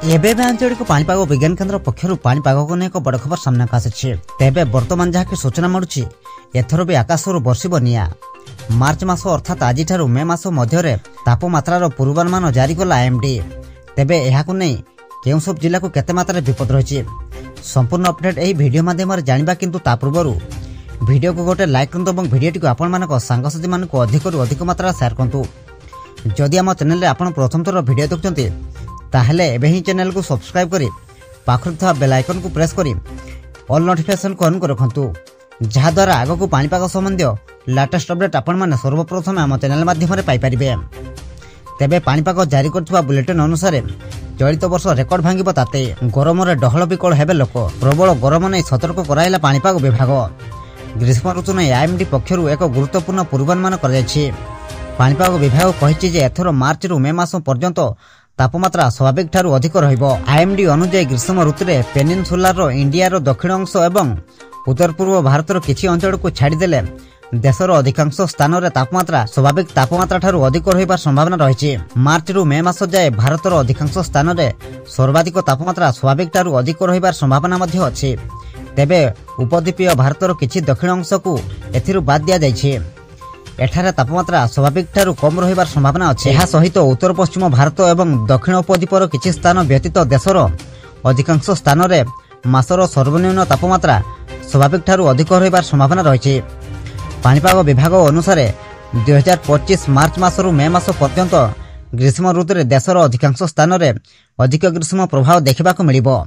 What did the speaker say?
एबे आंचलिक पाणीपाग विज्ञान केन्द्र पक्षर पाणीपाग को एक बड़ खबर सामना आसी। तेबे वर्तमान जहाँकि सूचना मिलूँ एथर भी आकाशर बर्षिब निया। मार्च मास अर्थात आज मे मास मध्य तापमात्रार पूर्वानुमान जारी कला आईएमडी। तेबे यहाकु नहीं केउं सब जिला को केते मात्रा विपद रही संपूर्ण अपडेट यही वीडियो माध्यम जानिबा, किंतु ता पूर्व वीडियो को गोटे लाइक करंतु और वीडियो को आपण मानक सांगसाथी मानक अधिक अधिक मात्रा शेयर करंतु। जदि आम चैनल रे आपण प्रथम थर वीडियो देखुछंती ताहले एबे ही चैनल को सब्सक्राइब करी पाखर था बेल आइकन को प्रेस करी ऑल नोटिफिकेशन को ऑन कर रखंतु, जहा द्वारा आगो को पाणीपाग संबंधी लेटेस्ट अपडेट आपण माने सर्वप्रथम आम चैनल माध्यम रे पाई परिबे। तेबे पाणीपाग जारी करथुवा बुलेटिन अनुसार चलित वर्ष रेकर्ड भांगिब ताते। गरम रे डहल विकल हेबे लोक। प्रबल गरम नै सतर्क कराइला पाणीपाग विभाग। ग्रीष्म ऋतु नै आईएमडी पक्षरु एक गुरुत्वपूर्ण पूर्वानुमान कराଯାଇଛି। पाणीपाग विभाग कहिछि जे एथर मार्च रु मे मास पर्यंत तापमात्रा स्वाभाविक ठारू अधिक रहिबो। आईएमडी अनुसार ग्रीष्म ऋतु रे पेनिनसुलार इंडियार दक्षिण अंश एवं उत्तर पूर्व भारतर किछि अंचल को छाड़ी देले देशर अधिकांश स्थान रे तापमात्रा स्वाभाविक तापमात्रा ठारू अधिक रहिबार संभावना रहिछि। मार्च रु मे मास जाय भारतर अधिकांश स्थान रे सर्वाधिक तापमात्रा स्वाभाविक ठारू अधिक रहिबार संभावना मध्ये अछि। तेबे उपद्वीपीय भारतर किछि दक्षिण अंश को एथिरु बाद दिया जायछि। एठारे तापमात्रा स्वाभाविक ठारू कम रहिबार संभावना अछि। एहा सहित उत्तर पश्चिम भारत एवं दक्षिण उपद्वीपर किछि स्थान व्यतीत देशर अधिकांश स्थान रे मासर सर्वनिम्न तापमात्रा स्वाभाविक ठारू अधिक रहिबार संभावना रहिछि। पाणीपाग विभाग अनुसार 2025 मार्च मासरू मे मास पर्यंत ग्रीष्म ऋतु रे देशर अधिकांश स्थान रे अधिक ग्रीष्म प्रभाव देखा मिलिबो।